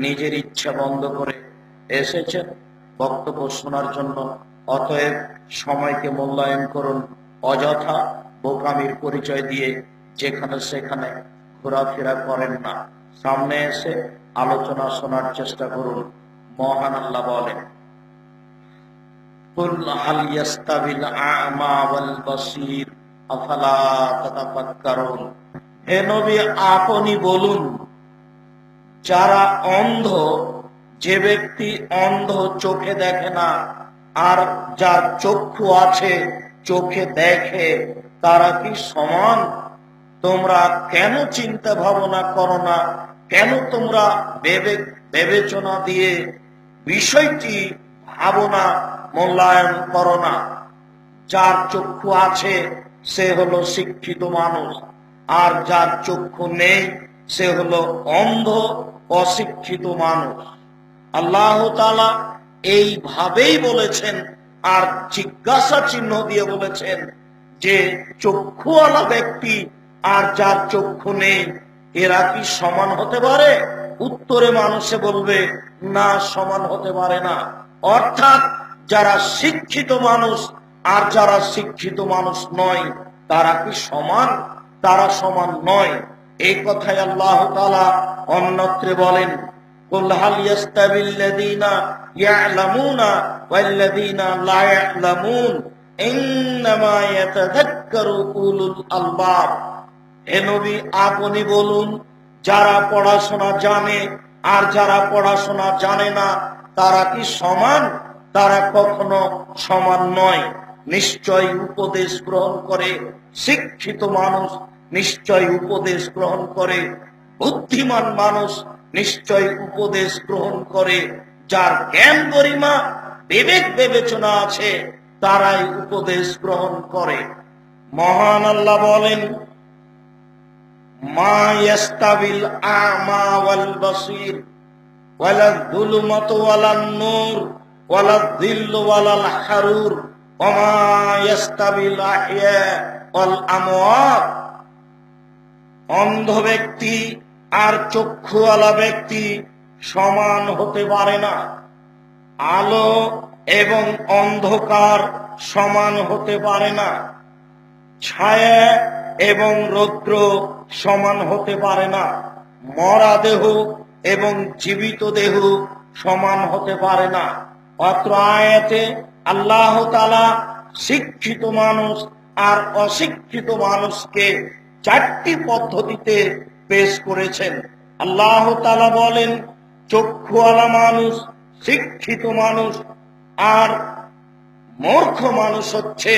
নিজের ইচ্ছা বন্ধ করে এসেছেন বক্তব্য শোনার জন্য। অতএব সময়কে মূল্যায়ন করুন, অযথা বোকামির পরিচয় দিয়ে যেখানে সেখানে ঘোরাফেরা করেন না, সামনে এসে আলোচনা শোনার চেষ্টা করুন। মহান আল্লাহ বলেন, কুল হাল ইয়াস্তাবিল আ'মা ওয়াল বাসীর আফালা তাতাফাক্কারুন। হে নবী, আপনি বলুন, যারা অন্ধ, যে ব্যক্তি অন্ধ চোখে দেখে না আর যার চক্ষু আছে চোখে দেখে, তারা কি সমান? তোমরা কেন চিন্তা ভাবনা করো না? কেন তোমরা বিবেচনা দিয়ে বিষয়টি ভাবনা মূল্যায়ন করো না? যার চক্ষু আছে সে হলো শিক্ষিত মানুষ, আর যার চক্ষু নেই সে হলো অন্ধ অশিক্ষিত মানুষ। আল্লাহ তাআলা এইভাবেই বলেছেন, আর জিজ্ঞাসা চিহ্ন দিয়ে বলেছেন যে চক্ষুওয়ালা ব্যক্তি আর যার চক্ষু নেই এরা কি সমান হতে পারে? উত্তরে মানুষে বলবে না, সমান হতে পারে না। অর্থাৎ যারা শিক্ষিত মানুষ আর যারা শিক্ষিত মানুষ নয় তারা কি সমান? তারা সমান নয়। এই কথাই আল্লাহ তাআলা অন্যত্রে বলেন, কুল হাল ইয়াস্তাবিল্লাযীনা ইয়া'লামুনা ওয়াল্লাযীনা লা ইয়া'লামুন ইন্নামা ইয়াতাযাক্কারু উলুল আলবাব। হে নবী, আপনি বলুন, যারা পড়াশোনা জানে আর যারা পড়াশোনা জানে না তারা কি সমান? তারা কখনো সমান নয়। নিশ্চয় উপদেশ গ্রহণ করে শিক্ষিত মানুষ, নিশ্চয় উপদেশ গ্রহণ করে বুদ্ধিমান মানুষ, নিশ্চয় উপদেশ গ্রহণ করে যার জ্ঞান গরিমা বিবেক বিবেচনা আছে, তারাই উপদেশ গ্রহণ করে। মহান আল্লাহ বলেন, মা ইয়াস্তাবিল আ'মা ওয়াল বাসীর ওয়ালা যুলমাতু ওয়ালান নূর ওয়ালা যিল্লু ওয়ালাল হারুর ওয়া মা ইয়াস্তাবিল আহইয়া ওয়াল আমওয়াত। অন্ধ ব্যক্তি আর চক্ষুওয়ালা ব্যক্তি সমান হতে পারে না। আলো এবং অন্ধকার সমান হতে পারে না। ছায়া এবং রৌদ্র সমান হতে পারে না। মরা দেহ এবং জীবিত দেহ সমান হতে পারে না। অত্র আয়াতে আল্লাহ তাআলা শিক্ষিত মানুষ আর অশিক্ষিত মানুষকে চারটি পদ্ধতিতে পেশ করেছেন। আল্লাহ তাআলা বলেন, চক্ষুওয়ালা মানুষ শিক্ষিত মানুষ, আর মূর্খ মানুষ হচ্ছে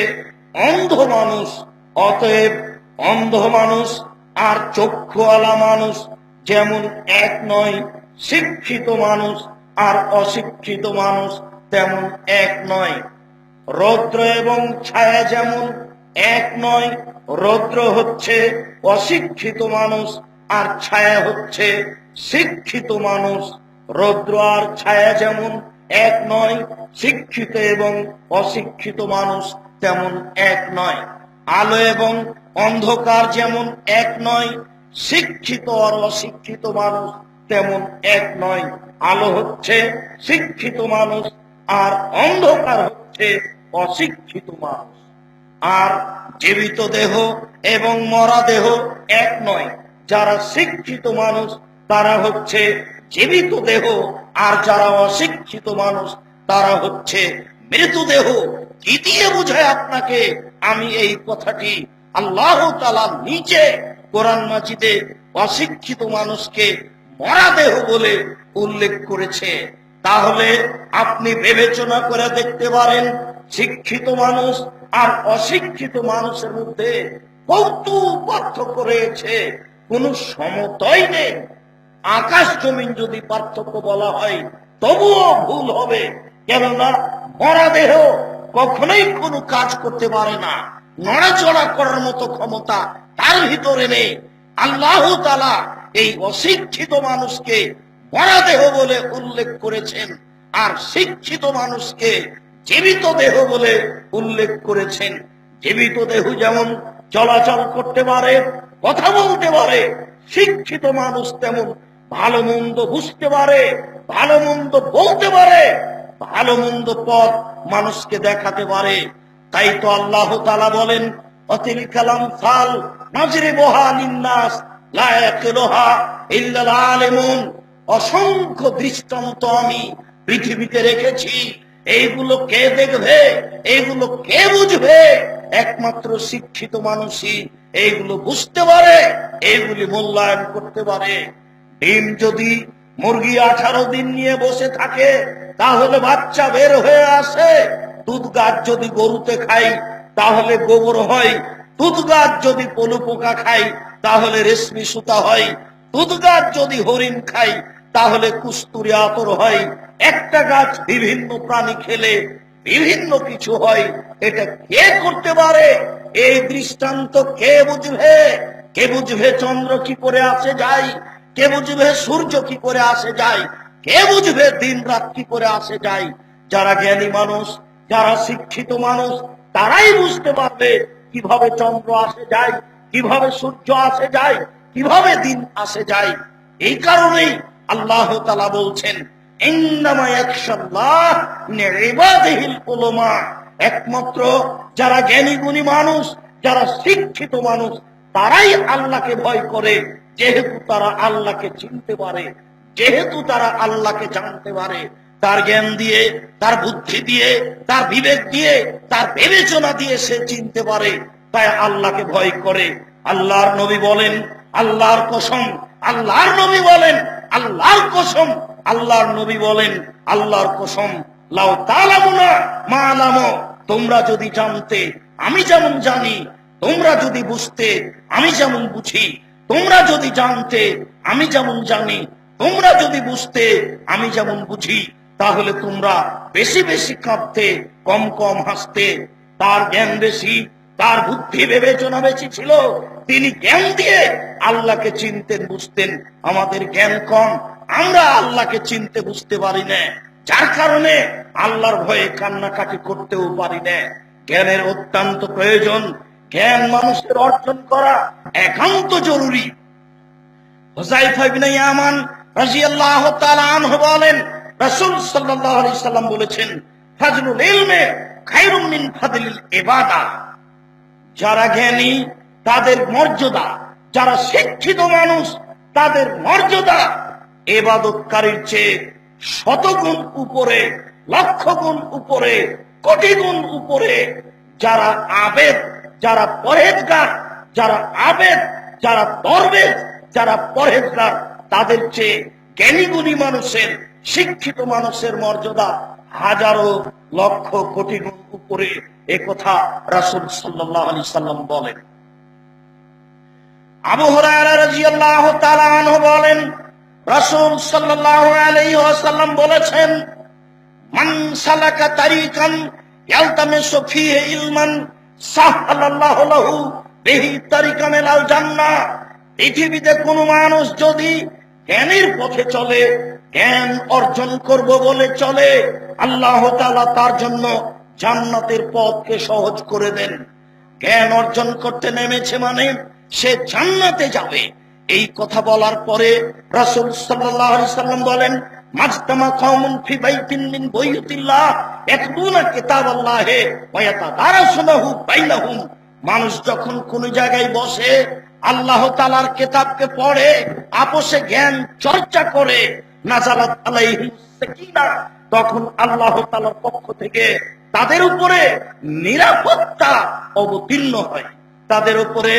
অন্ধ মানুষ। অতএব অন্ধ মানুষ আর চক্ষুওয়ালা মানুষ যেমন এক নয়, শিক্ষিত মানুষ আর অশিক্ষিত মানুষ তেমন এক নয়। রৌদ্র এবং ছায়া যেমন এক নয়, রৌদ্র হচ্ছে অশিক্ষিত মানুষ আর ছায়া হচ্ছে শিক্ষিত মানুষ। রৌদ্র আর ছায়া যেমন এক নয়, শিক্ষিত এবং অশিক্ষিত মানুষ তেমন এক নয়। আলো এবং অন্ধকার যেমন এক নয়, শিক্ষিত আর অশিক্ষিত মানুষ তেমন এক নয়। আলো হচ্ছে শিক্ষিত মানুষ আর অন্ধকার হচ্ছে অশিক্ষিত মানুষ। আর জীবিত দেহ এবং মরা দেহ এক নয়। যারা শিক্ষিত মানুষ তারা হচ্ছে জীবিত দেহ, আর যারা অশিক্ষিত মানুষ তারা হচ্ছে মৃতদেহ। কি দিয়ে বুঝায় আপনাকে আমি এই কথাটি? আল্লাহ তাআলা নিচে কোরআন মাজিদে অশিক্ষিত মানুষকে মরা দেহ বলে উল্লেখ করেছে। তাহলে আপনি বিবেচনা করে দেখতে পারেন, শিক্ষিত মানুষ আর অশিক্ষিত মানুষের মধ্যে কত পার্থক্য রয়েছে, কোনো সমতাই নেই। আকাশ জমিন যদি পার্থক্য বলা হয় তবুও ভুল হবে, কেননা মরা দেহ কখনোই কোনো কাজ করতে পারে না, নড়াচড়া করার মতো ক্ষমতা তার ভিতরে নেই। আল্লাহ তাআলা এই অশিক্ষিত মানুষকে মরা দেহ বলে উল্লেখ করেছেন, আর শিক্ষিত মানুষকে জীবিত দেহ বলে উল্লেখ করেছেন। জীবিত দেহ যেমন চলাচল করতে পারে, কথা বলতে পারে, শিক্ষিত মানুষ তেমন ভালো মন্দ বুঝতে পারে, ভালো মন্দ বলতে পারে, ভালো মন্দ পথ মানুষকে দেখাতে পারে। তাই তো আল্লাহ তাআলা বলেন, অতিল কালাম ফাল নাজরিবুহা লিন্নাস লা ইয়াকিলুহা ইল্লাল আলিমুন। অসংখ্য দৃষ্টান্ত আমি পৃথিবীতে রেখেছি, এইগুলো কে দেখবে, এইগুলো কে বুঝবে? একমাত্র শিক্ষিত মানুষই এইগুলো বুঝতে পারে, এইগুলি মূল্যায়ন করতে পারে। ডিম যদি মুরগি 18 দিন নিয়ে বসে থাকে তাহলে বাচ্চা বের হয়ে আসে। দুধ গাছ যদি গরুতে খাই তাহলে গোবর হয়। দুধ গাছ যদি পলু পোকা খাই তাহলে রেশমি সুতা হয়। দুধ গাছ যদি হরিণ খাই তাহলে কুস্তুরি আতর হয়। একটা গাছ বিভিন্ন প্রাণী খেলে বিভিন্ন কিছু হয়। এটা কে করতে পারে? এই দৃষ্টান্ত কে বুঝবে? কে বুঝবে চন্দ্র কি করে আসে যায়? কে বুঝবে সূর্য কি করে আসে যায়? কে বুঝবে দিন রাত কি করে আসে যায়? যারা জ্ঞানী মানুষ, যারা শিক্ষিত মানুষ, তারাই বুঝতে পারবে কিভাবে চন্দ্র আসে যায়, কিভাবে সূর্য আসে যায়, কিভাবে দিন আসে যায়। এই কারণেই আল্লাহ তাআলা বলছেন, ইন্নামা ইয়াখশাল্লাহ মিন ইবাদিহিল উলামা। একমাত্র যারা জ্ঞানী গুণী মানুষ, যারা শিক্ষিত মানুষ, তারাই আল্লাহকে ভয় করে, যেহেতু তারা আল্লাহকে চিনতে পারে, যেহেতু তারা আল্লাহকে জানতে পারে। তার জ্ঞান দিয়ে, তার বুদ্ধি দিয়ে, তার বিবেক দিয়ে, তার বিবেচনা দিয়ে সে চিনতে পারে, তাই আল্লাহকে ভয় করে। আল্লাহর নবী বলেন, আল্লাহর কসম, আল্লাহর নবী বলেন, আল্লাহর কসম, আল্লাহর নবী বলেন, আল্লাহর কসম, লাউ তাআলামুনা মা আলামু, তোমরা যদি জানতে আমি যেমন জানি, তোমরা যদি বুঝতে আমি যেমন বুঝি, তোমরা যদি জানতে আমি যেমন জানি, তোমরা যদি বুঝতে আমি যেমন বুঝি, তাহলে তোমরা বেশি বেশি কাঁদতে, কম কম হাসতে। তার জ্ঞান বেশি, তার বুদ্ধি বিবেচনা বেশি ছিল। তিনি জ্ঞান দিয়ে আল্লাহকে চিনতেন, বুঝতেন। আমাদের জ্ঞান কম, আমরা আল্লাহকে চিনতে বুঝতে পারি না, যার কারণে আল্লাহর ভয়ে কান্নাকাটি করতেও পারি না। জ্ঞানের অত্যন্ত প্রয়োজন। জ্ঞান মানুষের অর্জন করা একান্ত জরুরি। হুযায়ফা ইবনে ইয়ামান রাদিয়াল্লাহু তাআলা আনহু বলেন, রাসূল সাল্লাল্লাহু আলাইহি সাল্লাম বলেছেন, ফাজলুল ইলমি খায়রুম মিন ফাদলিল ইবাদা। যারা জ্ঞানী তাদের মর্যাদা, যারা শিক্ষিত মানুষ তাদের মর্যাদা ইবাদতকারীর চেয়ে শতগুণ উপরে, লক্ষ গুণ উপরে, কোটি গুণ উপরে। যারা আবেদ, যারা পরহেজগার, যারা আবেদ, যারা দরবেশ, যারা পরহেজগার, তাদের চেয়ে জ্ঞানী গুণী মানুষের, শিক্ষিত মানুষের মর্যাদা হাজারো লক্ষ কোটি গুণ উপরে। একথা রাসূল সাল্লাল্লাহু আলাইহি সাল্লাম বলেন। আবু হুরায়রা রাদিয়াল্লাহু তাআলা আনহু বলেন, রাসূল সাল্লাল্লাহু আলাইহি ওয়াসাল্লাম বলেছেন, মান সালাকা তারিকান ইয়ালতামিসু ফীহি ইলমান সাহালাল্লাহু লাহু বিহি তারিকান ইলাল জান্নাহ। পৃথিবীতে কোন মানুষ যদি জ্ঞানের পথে চলে, জ্ঞান অর্জন করব বলে চলে, আল্লাহ তাআলা তার জন্য জান্নাতের পথকে সহজ করে দেন। জ্ঞান অর্জন করতে নেমেছে মানে সে জান্নাতে যাবে। এই কথা বলার পরে রাসূল সাল্লাল্লাহু আলাইহি সাল্লাম বলেন, মাজতামা কওমুন ফি বাইতিন মিন বুয়ুতিল্লাহ ইয়াতলুনা কিতাবাল্লাহি ওয়া ইয়াতাদারাসুনাহু বাইনাহুম। মানুষ যখন কোন জায়গায় বসে আল্লাহ তাআলার কিতাবকে পড়ে, আপোষে জ্ঞান চর্চা করে, নাযালাত আলাইহিস সাকিনাহ, তখন আল্লাহ তাআলার পক্ষ থেকে তাদের উপরে নিরাপত্তা অবতীর্ণ হয়, তাদের উপরে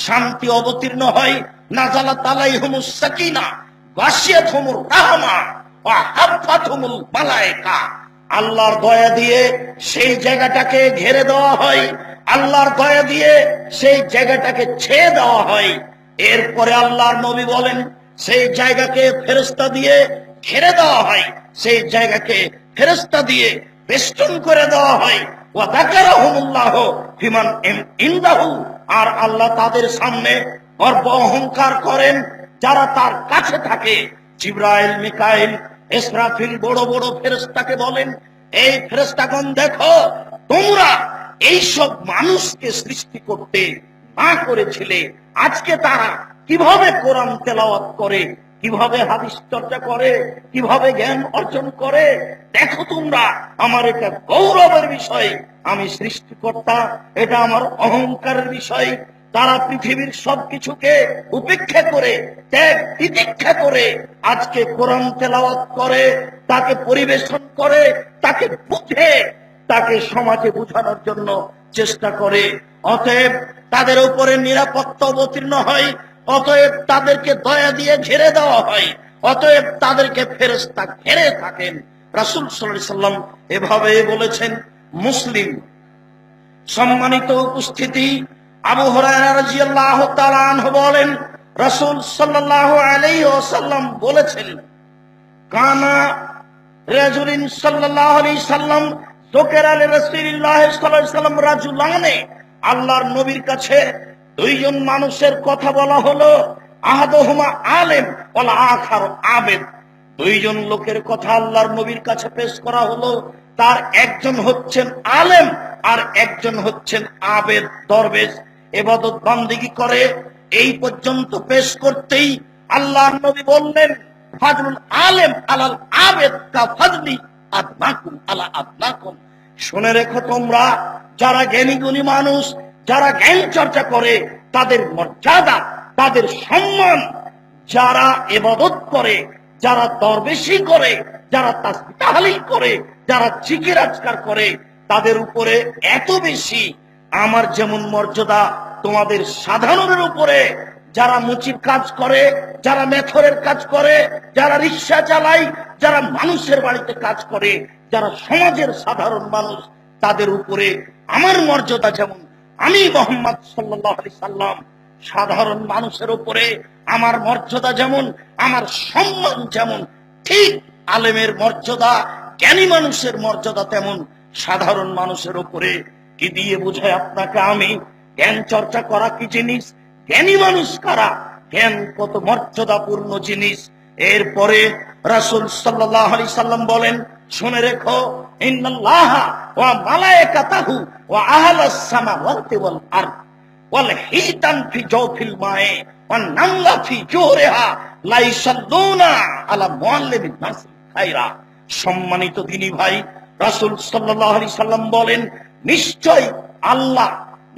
শান্তি অবতীর্ণ হয়। নাযালাত আলাইহিমুস সাকিনাহ গাশিয়াতহুমুর রাহমা ওয়া হাফাতহুমুল মালায়েকা। আল্লাহর দয়া দিয়ে সেই জায়গাটাকে ঘিরে দেওয়া হয়, আল্লাহর দয়া দিয়ে সেই জায়গাটাকে ছেয়ে দেওয়া হয়। এরপরে আল্লাহর নবী বলেন, সেই জায়গাকে ফেরেশতা দিয়ে ঘিরে দেওয়া হয়, সেই জায়গাকে ফেরেশতা দিয়ে বেষ্টন করে দেওয়া হয়। ওয়া যাকারাহুমুল্লাহু ফিমান ইনদাহু, আর আল্লাহ তাদের সামনে গর্ব অহংকার করেন যারা তার কাছে থাকে। জিবরাইল, মিকাইল, ইসরাফিল বড় বড় ফেরেশতাকে বলেন, এই ফেরেশতাগণ দেখো, তোমরা এইসব মানুষকে সৃষ্টি করতে না করেছিলে, আজকে তারা কিভাবে কোরআন তেলাওয়াত করে, কিভাবে হাদিস চর্চা করে, কিভাবে জ্ঞান অর্জন করে। দেখো তোমরা, আমার এটা গৌরবের বিষয়, আমি সৃষ্টিকর্তা, এটা আমার অহংকারের বিষয়। তারা পৃথিবীর সবকিছুকে উপেক্ষা করে, ত্যাগ তিতিক্ষা করে আজকে কোরআন তেলাওয়াত করে, তাকে পরিবেশন করে, তাকে বুঝে, তাকে সমাজে বোঝানোর জন্য চেষ্টা করে। অতএব তাদের উপরে নিরাপত্তা অবতীর্ণ হয়, অতএব তাদেরকে দয়া দিয়ে ঘিরে দেওয়া হয়, অতএব তাদেরকে ফেরেশতা ঘিরে থাকেন। রাসূল সাল্লাল্লাহু আলাইহি সাল্লাম এভাবে বলেছেন। মুসলিম। সম্মানিত উপস্থিতি, আবু হুরায়রা রাদিয়াল্লাহু তাআলা আনহু বলেন, রাসূল সাল্লাল্লাহু আলাইহি ওয়াসাল্লাম বলেছেন, কানা রাজুলিন সাল্লাল্লাহু আলাইহি সাল্লাম যুকিরা লিরাসূলিল্লাহি সাল্লাল্লাহু আলাইহি সাল্লাম রাজুলানে, আল্লাহর নবীর কাছে দুইজন মানুষের কথা বলা হলো। আহাদুহুমা আলেম ওয়াল আখার আবেদ। দুইজন লোকের কথা আল্লাহর নবীর কাছে পেশ করা হলো। তার একজন হচ্ছেন আলেম আর একজন হচ্ছেন আবেদ, দরবেশ, ইবাদত বান্দিগি করে। এই পর্যন্ত পেশ করতেই আল্লাহর নবী বললেন, ফাজলুল আলেম আলাল আবেদ কা ফাজলি আদনাকুম আলা আদনাকুম। শুনে রেখো তোমরা, যারা জ্ঞানী গুণী মানুষ, যারা জ্ঞান চর্চা করে, তাদের মর্যাদা, তাদের সম্মান, যারা ইবাদত করে, যারা দরবেশি করে, যারা তাসবিহ তাহলিল করে, যারা জিকির আজকার করে, তাদের উপরে এত বেশি আমার যেমন মর্যাদা তোমাদের সাধারণের উপরে। যারা মুচির কাজ করে, যারা মেথরের কাজ করে, যারা রিক্সা চালায়, যারা মানুষের বাড়িতে কাজ করে, যারা সমাজের সাধারণ মানুষ, তাদের উপরে আমার মর্যাদা যেমন, আমি মুহাম্মদ সাল্লাল্লাহু আলাইহি সাল্লাম সাধারণ মানুষের উপরে আমার মর্যাদা যেমন, আমার সম্মান যেমন, ঠিক আলেমের মর্যাদা, জ্ঞানী মানুষের মর্যাদা তেমন সাধারণ মানুষের উপরে। কি দিয়ে বুঝায় আপনাকে আমি জ্ঞান চর্চা করা কি জিনিস, জ্ঞানী মানুষ কারা, জ্ঞান কত মর্যাদাপূর্ণ জিনিস। এরপরে রাসূল সাল্লাল্লাহু আলাইহি সাল্লাম বলেন, শুনে রেখো, ইন্নাল্লাহা ওয়া মালায়েকাতাহু ওয়া আহলাস সামাওয়াতি ওয়াল আরদ ওয়াল হিতান ফি জাওফিল মায়ে ওয়ান নামলা ফি জুহরিহা লা ইসাল্লুনা আলা মুআল্লিমিন নাস খায়রা। সম্মানিত দিনী ভাই, রাসূল সাল্লাল্লাহু আলাইহি সাল্লাম বলেন, নিশ্চয় আল্লাহ,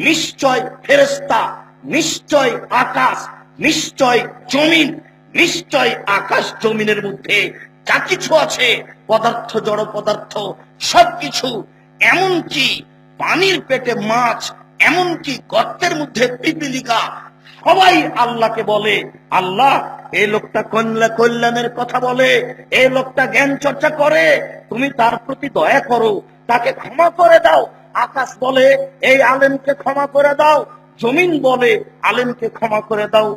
নিশ্চয় ফেরেশতা, নিশ্চয় আকাশ, নিশ্চয় জমিন, নিশ্চয় আকাশ জমিনের মধ্যে যা কিছু আছে, পদার্থ, জড় পদার্থ, সবকিছু, এমনকি পানির পেটে মাছ, এমনকি গর্তের মধ্যে পিপিলিকা, সবাই আল্লাহকে বলে, আল্লাহ, এই লোকটা কল্যাণের কথা বলে, এই লোকটা জ্ঞান চর্চা করে, তুমি তার প্রতি দয়া করো, তাকে ক্ষমা করে দাও। আকাশ বলে, এই আলেমকে ক্ষমা করে দাও। জমিন বলে, আলেমকে ক্ষমা করে দাও।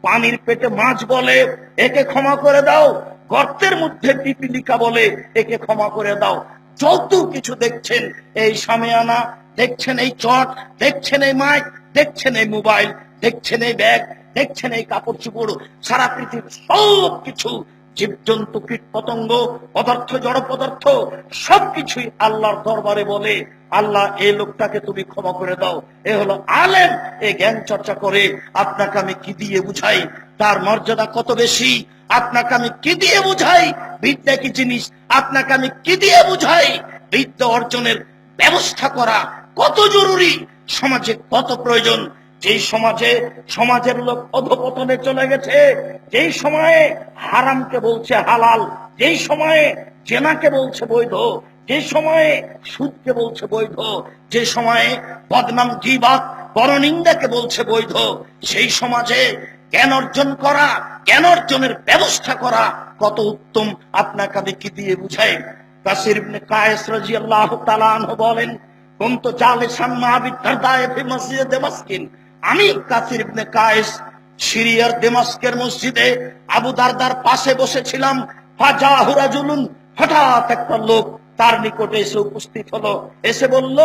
পানির পেটে মাছ বলে, একে ক্ষমা করে দাও। গর্তের মধ্যে পিপিলিকা বলে, একে ক্ষমা করে দাও। যত কিছু দেখছেন, এই সামিয়ানা দেখছেন, এই চট দেখছেন, এই মাইক দেখছেন, এই মোবাইল দেখছেন, এই ব্যাগ দেখছেন, এই কাপড় চোপড়, সারা পৃথিবীর সব কিছু, জীবজন্তু, কীট পতঙ্গ, পদার্থ, জড় পদার্থ, সবকিছুই আল্লাহর দরবারে বলে, আল্লাহ, এই লোকটাকে তুমি ক্ষমা করে দাও। এ হলো আলেম, এই জ্ঞান চর্চা করে। আপনাকে আমি কি দিয়ে বুঝাই তার মর্যাদা কত বেশি? আপনাকে আমি কি দিয়ে বুঝাই বিদ্যা কি জিনিস? আপনাকে আমি কি দিয়ে বুঝাই বিদ্যা অর্জনের ব্যবস্থা করা কত জরুরি, সমাজে কত প্রয়োজন। যেই সমাজে সমাজের লোক অধপতনে চলে গেছে, যেই সময়ে হারামকে বলছে হালাল, যেই সময়ে জেনাকে বলছে বৈধ, যে সময়ে সুদকে বলছে বৈধ, যে সময়ে বদনাম গীবত পরনিন্দাকে বলছে বৈধ, সেই সমাজে জ্ঞান অর্জন করা, জ্ঞান অর্জনের ব্যবস্থা করা কত উত্তম। আপনাকে আমি কি দিয়ে বুঝাই? কাসির ইবনে কায়েস রাদিয়াল্লাহু তাআলা আনহু বলেন, কুনতু জালিসান মা আবি দারদায়ে ফি মসজিদে দামাস্কিন। আমি কাসির ইবনে কায়েস সিরিয়ার দামাস্কের মসজিদে আবু দারদার পাশে বসেছিলাম। ফাজাহু রাজুলুন, হঠাৎ একটা লোক তার নিকটে এসে উপস্থিত হলো, এসে বলল,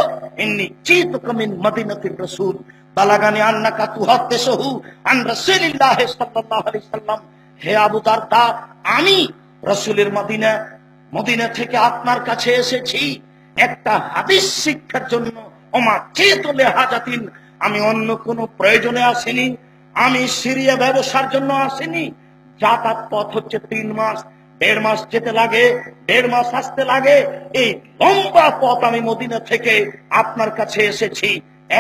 ইন্নী জিতুকা মিন মদিনাতির রাসূল বালাগানি আন্নাকা তুহাদ্দিসুহু আন রাসূলিল্লাহ সাল্লাল্লাহু আলাইহি সাল্লাম। হে আবু দারদা, আমি রাসূলের মদিনা থেকে আপনার কাছে এসেছি একটা হাদিস শিক্ষার জন্য। ওমা জিতুলে হাজাতিন, আমি অন্য কোনো প্রয়োজনে আসিনি, আমি সিরিয়া ব্যবসার জন্য আসিনি, যাতায়াত পথ হচ্ছে 3 মাস, 1.5 মাস যেতে লাগে, 1.5 মাস আসতে লাগে। এই লম্বা পথ আমি মদিনা থেকে আপনার কাছে এসেছি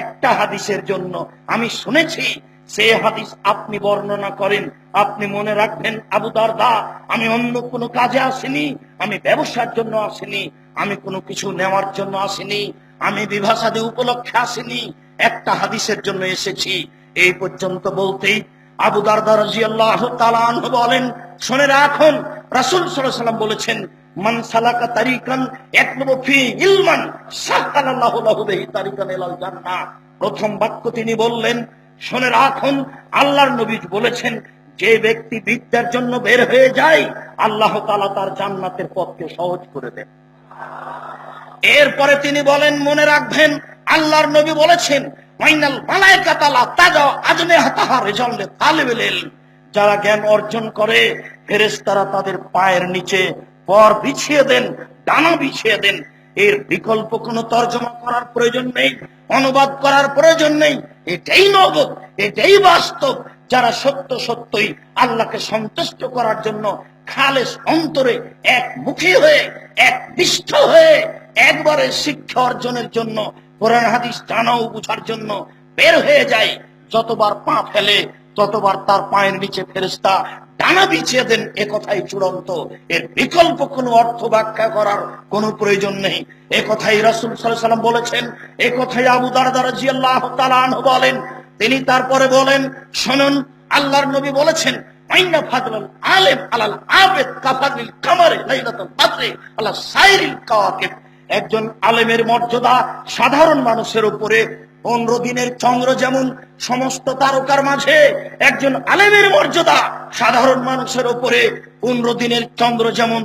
একটা হাদিসের জন্য। আমি শুনেছি সে হাদিস আপনি বর্ণনা করেন। আপনি মনে রাখবেন আবু দারদা, আমি অন্য কোনো কাজে আসিনি, আমি ব্যবসার জন্য আসিনি, আমি কোনো কিছু নেওয়ার জন্য আসিনি, আমি বিবাহ শাদী উপলক্ষে আসিনি, একটা হাদিসের জন্য এসেছি। এই পর্যন্ত বলতেই আবু দারদা রাদিয়াল্লাহু তাআলা আনহু বলেন, শুনে রাখুন, রাসূল সাল্লাল্লাহু আলাইহি ওয়াসাল্লাম বলেছেন, মান সালাকা তারিকান ইয়াতলুবু ফি ইলমান সাহালাল্লাহু লাহু বিহি তারিকান ইলাল জান্নাহ। প্রথম বাক্য তিনি বললেন, শুনে রাখুন, আল্লাহর নবী বলেছেন, যে ব্যক্তি বিদ্যার জন্য বের হয়ে যায় আল্লাহ তাআলা তার জান্নাতের পথকে সহজ করে দেন। এরপরে তিনি বলেন, মনে রাখবেন আল্লাহর নবী বলেছেন, মাইনাল মালায়েকাতা লা তাজা আজনিহাতাহা রিজাল তালিবিল ইলম। যারা জ্ঞান অর্জন করে ফেরেশতারা তাদের পায়ের নিচে পর বিছিয়ে দেন, ডানা বিছিয়ে দেন। এর বিকল্প কোনো তর্জমা করার প্রয়োজন নেই, অনুবাদ করার প্রয়োজন নেই। এটাই নগদ, এটাই বাস্তব। যারা সত্য সত্যই আল্লাহকে সন্তুষ্ট করার জন্য খালেস অন্তরে একমুখী হয়ে, একনিষ্ঠ হয়ে, একবারে শিক্ষা অর্জনের জন্য, কোরআন হাদিস জানা ও বুঝার জন্য বের হয়ে যায়, যতবার পা ফেলে ততবার তার পায়ের নিচে ফেরেশতা ডানা বিছিয়ে দেন। এ কথাই চূড়ান্ত, এর বিকল্প কোনো অর্থ ব্যাখ্যা করার কোনো প্রয়োজন নেই। এ কথাই রাসূল সাল্লাল্লাহু আলাইহি ওয়াসাল্লাম বলেছেন, এ কথাই আবু দারদা রাদিয়াল্লাহু তাআলা আনহু বলেন। তিনি তারপরে বলেন, শুনুন, আল্লাহর নবী বলেছেন, আইনা ফাদলুল আলিম আলাল আবিদ কাফাদিল কামারে লাইলাতুল বদরে আলা সাইরিল কাওয়াকিব। একজন আলেমের মর্যাদা সাধারণ মানুষের উপরে 15 দিনের চন্দ্র যেমন সমস্ত তারকার মাঝে, একজন আলেমের মর্যাদা সাধারণ মানুষের উপরে 15 দিনের চন্দ্র যেমন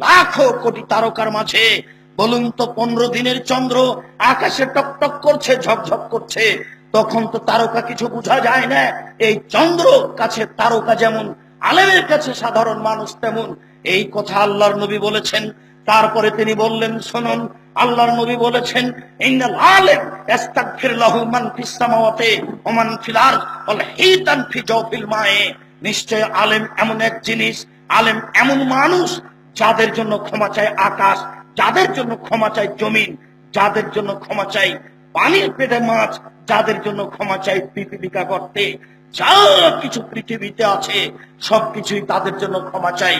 লাখো কোটি তারকার মাঝে। বলুন তো, 15 দিনের চন্দ্র আকাশে টকটক করছে, ঝকঝক করছে, তখন তো তারকা কিছু বোঝা যায় না। এই চন্দ্র কাছে তারকা যেমন, আলেমের কাছে সাধারণ মানুষ তেমন। এই কথা আল্লাহর নবী বলেছেন। তারপরে তিনি বললেন, শুনুন, আল্লাহর নবী বলেছেন, ইন্নাল আলিম ইস্তাগফির লাহু মান ফিস সামাওয়াতি ওয়া মান ফিল আরদ ওয়াল হিতান ফি জাওফিল মায়ে। নিশ্চয় আলেম এমন এক জিনিস, আলেম এমন মানুষ যাদের জন্য ক্ষমা চায় আকাশ, যাদের জন্য ক্ষমা চায় জমিন, যাদের জন্য ক্ষমা চাই পানির পেটে মাছ, যাদের জন্য ক্ষমা চাই পিপিলিকা গর্তে, যা কিছু পৃথিবীতে আছে সবকিছুই তাদের জন্য ক্ষমা চাই।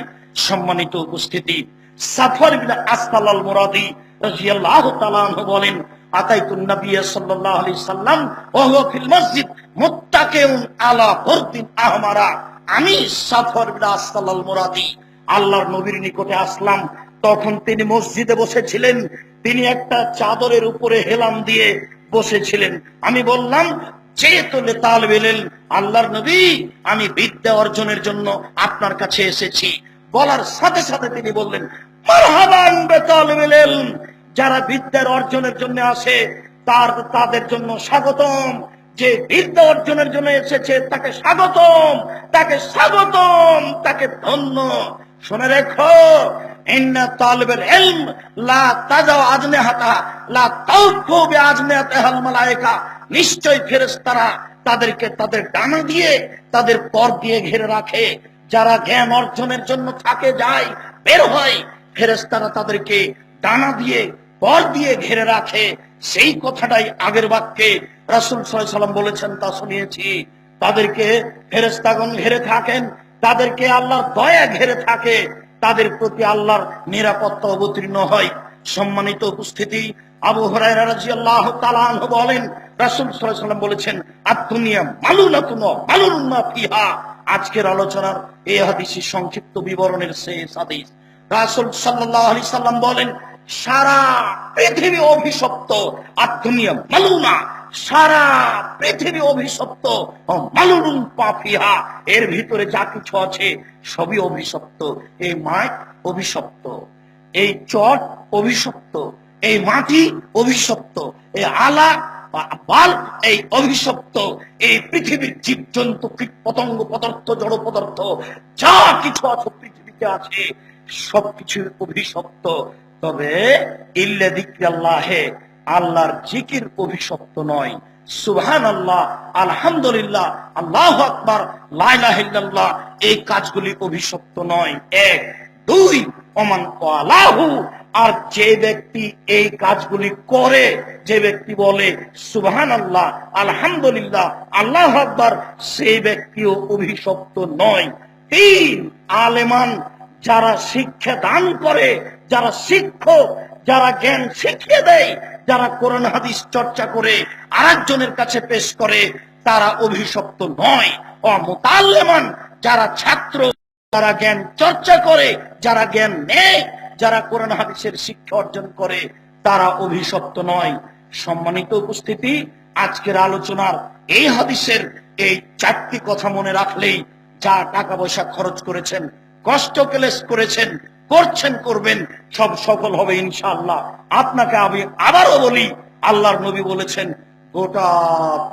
সম্মানিত উপস্থিতি, সাফর ইবনে আসফাল আল মুরাদি রাদিয়াল্লাহু তাআলা আনহু বলেন, আতাইতুন নবী সাল্লাল্লাহু আলাইহি সাল্লাম ওয়া হুয়া ফিল মসজিদ মুত্তাকিউন আলা বুরদিন আহমারা। আমি সাফর ইবনে আসফাল আল মুরাদি আল্লাহর নবীর নিকটে আসলাম, তখন তিনি মসজিদে বসেছিলেন, তিনি একটা চাদরের উপরে হেলান দিয়ে বসেছিলেন। আমি বললাম, যেহেতু তালিবুল ইলম, আল্লাহর নবী, আমি বিদ্যা অর্জনের জন্য আপনার কাছে এসেছি। বলার সাথে সাথে তিনি বললেন, মারহাবান বিতালিবিল ইলম। যারা বিদ্যার অর্জনের জন্য আসে তাদের জন্য স্বাগতম। যে বিদ্যা অর্জনের জন্য এসেছে তাকে স্বাগতম, তাকে স্বাগতম, তাকে ধন্য। শুনে রেখো, ইন্না তালিবুল ইলম লা তাজাউ আজনিহাতা লা তাউফু বিআজনিহাতিল মালায়েকা। নিশ্চয় ফেরেশতারা তাদেরকে তাদের ডানা দিয়ে, তাদের পর দিয়ে ঘিরে রাখে। যারা জ্ঞান অর্জনের জন্য থাকে, যায়, বের হয়, ফেরেশতারা তাদেরকে ডানা দিয়ে, পর দিয়ে ঘিরে রাখে। সেই কথাটাই আগের বাক্যে রাসূল সাল্লাল্লাহু আলাইহি ওয়াসাল্লাম বলেছেন, তা শুনিয়েছি। তাদেরকে ফেরেশতাগণ ঘিরে থাকেন, তাদেরকে আল্লাহর দয়া ঘিরে থাকে, তাদের প্রতি আল্লাহর নিরাপত্তা অবতীর্ণ হয়। সম্মানিত উপস্থিতি, আবু হুরায়রা রাদিয়াল্লাহু তাআলা আনহু বলেন, রাসূল সাল্লাল্লাহু আলাইহি ওয়াসাল্লাম বলেছেন, আদ-দুনিয়া মালুনাতুন ওয়া মালুনুন মা ফিহা। আজকের আলোচনার এই হাদিসের সংক্ষিপ্ত বিবরণের শেষ হাদিস। রাসূল সাল্লাল্লাহু আলাইহি সাল্লাম বলেন, সারা পৃথিবী অভিশপ্ত, আদ-দুনিয়া মালুনা, সারা পৃথিবী অভিশপ্ত, ও মালুনুন মা ফিহা, এর ভিতরে যা কিছু আছে সবই অভিশপ্ত। এই মাঠ অভিশপ্ত, এই চট অভিশপ্ত, এই মাটি অভিশপ্ত, এই আলা বাল এই অভিশপ্ত। এই পৃথিবীর জীবজন্তু, কীট পতঙ্গ, পদার্থ, জড় পদার্থ, যা কিছু আছে পৃথিবীতে আছে সবকিছু অভিশপ্ত। তবে ইল্লা যিকরাল্লাহে, আল্লাহর জিকির অভিশপ্ত নয়। সুবহানাল্লাহ, আলহামদুলিল্লাহ, আল্লাহু আকবার, লা ইলাহা ইল্লাল্লাহ, এই কাজগুলি অভিশপ্ত নয়। এক। দুই, ওমান ক্বালাহু, আর যে ব্যক্তি এই কাজগুলি করে, যে ব্যক্তি বলে সুবহানাল্লাহ, আলহামদুলিল্লাহ, আল্লাহু আকবার, সেই ব্যক্তিও অভিশপ্ত নয়। তিন, আলেমান, যারা শিক্ষা দান করে, যারা শিক্ষক, যারা জ্ঞান শিখিয়ে দেয়, যারা কোরআন হাদিস চর্চা করে আরেকজনের কাছে পেশ করে, তারা অভিশপ্ত নয়। মুতাল্লিমান, যারা ছাত্র, যারা জ্ঞান চর্চা করে, যারা জ্ঞান নেয়, যারা কোরআন হাদিসের শিক্ষা অর্জন করে, তারা অভিশপ্ত নয়। সম্মানিত উপস্থিতি, আজকের আলোচনার এই হাদিসের এই চারটি কথা মনে রাখলেই যা টাকা পয়সা খরচ করেছেন, কষ্ট ক্লেশ করেছেন, করছেন, করবেন, সব সফল হবে ইনশাআল্লাহ। আপনাকে আমি আবারও বলি, আল্লাহর নবী বলেছেন গোটা